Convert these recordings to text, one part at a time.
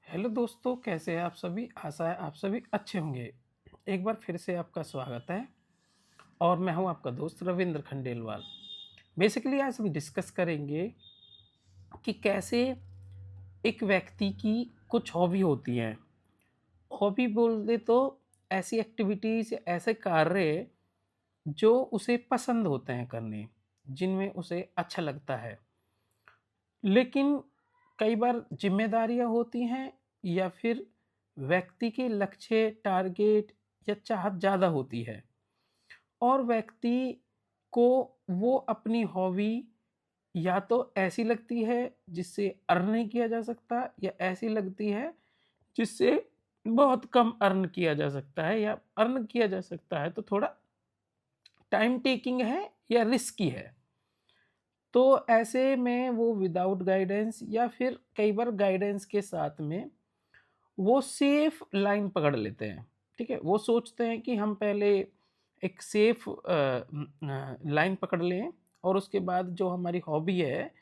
Hello दोस्तों, कैसे हैं आप सभी? आशा है आप सभी अच्छे होंगे। एक बार फिर से आपका स्वागत है और मैं हूं आपका दोस्त रविंद्र खंडेलवाल। बेसिकली आज हम डिस्कस करेंगे कि कैसे एक व्यक्ति की कुछ हॉबी होती हैं। हॉबी बोल दे तो ऐसी एक्टिविटीज़, ऐसे कार्य जो उसे पसंद होते हैं करने, जिनमें उसे अच्छा लगता है। लेकिन कई बार ज़िम्मेदारियाँ होती हैं या फिर व्यक्ति के लक्ष्य, टारगेट या चाहत ज़्यादा होती है और व्यक्ति को वो अपनी हॉबी या तो ऐसी लगती है जिससे अर्न नहीं किया जा सकता या ऐसी लगती है जिससे बहुत कम अर्न किया जा सकता है या अर्न किया जा सकता है तो थोड़ा टाइम टेकिंग है या रिस्की है। तो ऐसे में वो विदाउट गाइडेंस या फिर कई बार गाइडेंस के साथ में वो सेफ लाइन पकड़ लेते हैं। ठीक है, वो सोचते हैं कि हम पहले एक सेफ लाइन पकड़ लें और उसके बाद जो हमारी हॉबी है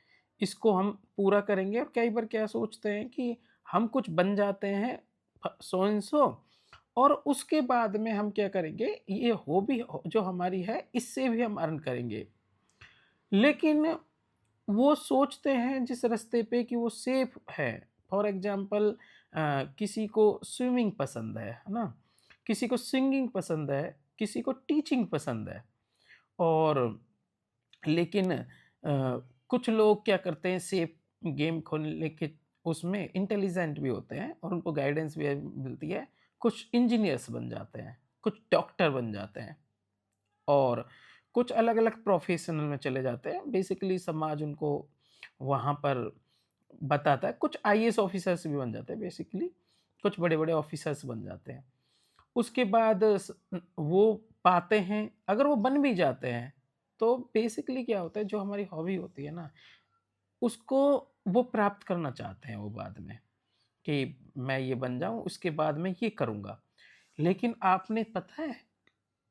इसको हम पूरा करेंगे। और कई बार क्या सोचते हैं कि हम कुछ बन जाते हैं सो एंड सो, और उसके बाद में हम क्या करेंगे, ये हॉबी जो हमारी है इससे भी हम अर्न करेंगे। लेकिन वो सोचते हैं जिस रास्ते पे कि वो सेफ है। फॉर एग्जांपल किसी को स्विमिंग पसंद है ना? किसी को सिंगिंग पसंद है, किसी को टीचिंग पसंद है। और लेकिन कुछ लोग क्या करते हैं, सेफ गेम खोलने के उसमें इंटेलिजेंट भी होते हैं और उनको गाइडेंस भी मिलती है। कुछ इंजीनियर्स बन जाते हैं, कुछ डॉक्टर बन जाते हैं और कुछ अलग-अलग प्रोफ़ेशनल में चले जाते हैं। बेसिकली समाज उनको वहाँ पर बताता है। कुछ आईएएस ऑफ़िसर्स भी बन जाते हैं बेसिकली, कुछ बड़े-बड़े ऑफ़िसर्स बन जाते हैं। उसके बाद वो पाते हैं, अगर वो बन भी जाते हैं, तो बेसिकली क्या होता है, जो हमारी हॉबी होती है ना, उसको वो प्राप्त करना चाहते हैं वो बाद में, कि मैं ये बन जाऊँ, उसके बाद मैं ये करूँगा। लेकिन आपने पता है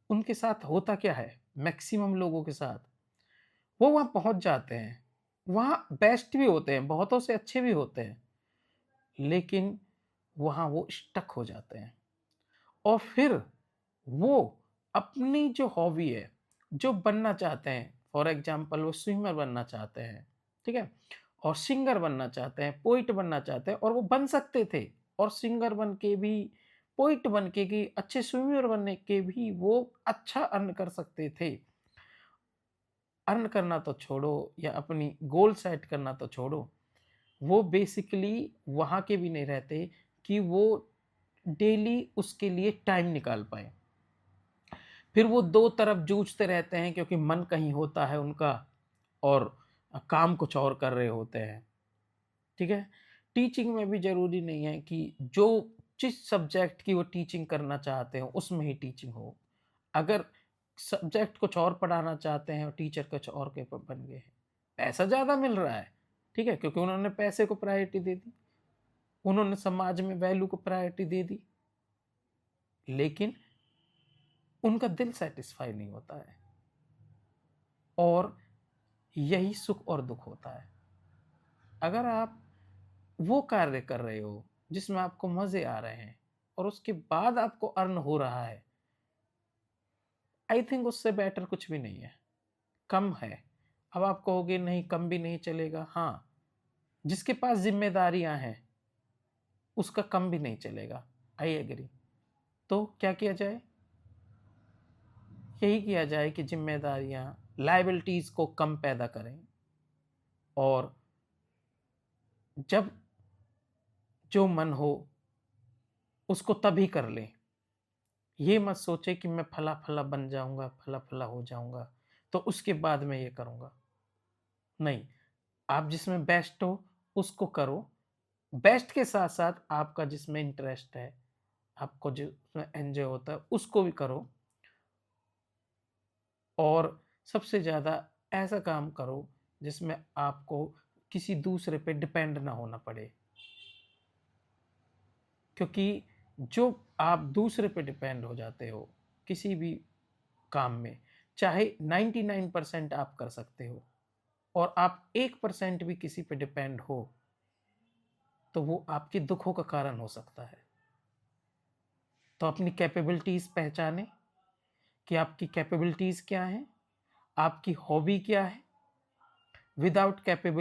उनके साथ होता क्या है? मैक्सिमम लोगों के साथ, वो वहाँ पहुँच जाते हैं, वहाँ बेस्ट भी होते हैं, बहुतों से अच्छे भी होते हैं, लेकिन वहाँ वो स्टक हो जाते हैं और फिर वो अपनी जो हॉबी है, जो बनना चाहते हैं, फॉर एग्ज़ाम्पल वो स्विमर बनना चाहते हैं, ठीक है? और सिंगर बनना चाहते हैं, पोएट बनना चाहते हैं और वो बन सकते थे और सिंगर बन के भी, पोएट बन के भी, अच्छे स्विमर बनने के भी वो अच्छा अर्न कर सकते थे। अर्न करना तो छोड़ो या अपनी गोल सेट करना तो छोड़ो, वो बेसिकली वहाँ के भी नहीं रहते कि वो डेली उसके लिए टाइम निकाल पाएँ। फिर वो दो तरफ जूझते रहते हैं क्योंकि मन कहीं होता है उनका और काम कुछ और कर रहे होते हैं। ठीक है? टीचिंग में भी ज़रूरी नहीं है कि जो जिस सब्जेक्ट की वो टीचिंग करना चाहते हो उसमें ही टीचिंग हो। अगर सब्जेक्ट कुछ और पढ़ाना चाहते हैं और टीचर कुछ और के बन गए हैं, पैसा ज़्यादा मिल रहा है, ठीक है? क्योंकि उन्होंने पैसे को प्रायोरिटी दे दी, उन्होंने समाज में वैल्यू को प्रायोरिटी दे दी, लेकिन उनका दिल सैटिस्फाई नहीं होता है और यही सुख और दुःख होता है। अगर आप वो कार्य कर रहे हो जिसमें आपको मज़े आ रहे हैं और उसके बाद आपको अर्न हो रहा है, आई थिंक उससे बेटर कुछ भी नहीं है। कम है। अब आप कहोगे नहीं, कम भी नहीं चलेगा। हाँ, जिसके पास ज़िम्मेदारियाँ हैं उसका कम भी नहीं चलेगा। I agree. तो क्या किया जाए? यही किया जाए कि ज़िम्मेदारियाँ, लायबिलिटीज़ को कम पैदा करें और जब जो मन हो उसको तभी कर लें। ये मत सोचे कि मैं फला-फला बन जाऊँगा, फला-फला हो जाऊँगा, तो उसके बाद मैं ये करूँगा। नहीं, आप जिसमें बेस्ट हो, उसको करो। बेस्ट के साथ-साथ आपका जिसमें इंटरेस्ट है, आपको जिसमें एन्जॉय होता है, उसको भी करो और सबसे ज़्यादा ऐसा काम करो, जिसमें आपको किसी दूसरे पे डिपेंड ना होना पड़े। क्योंकि जो आप दूसरे पे डिपेंड हो जाते हो, किसी भी काम में, चाहे 99% आप कर सकते हो और आप 1% भी किसी पे डिपेंड हो, तो वो आपके दुखों का कारण हो सकता है। तो अपनी कैपेबिलिटीज़ पहचानें कि आपकी कैपेबिलिटीज़ क्या हैं, आपकी हॉबी क्या है। Without capability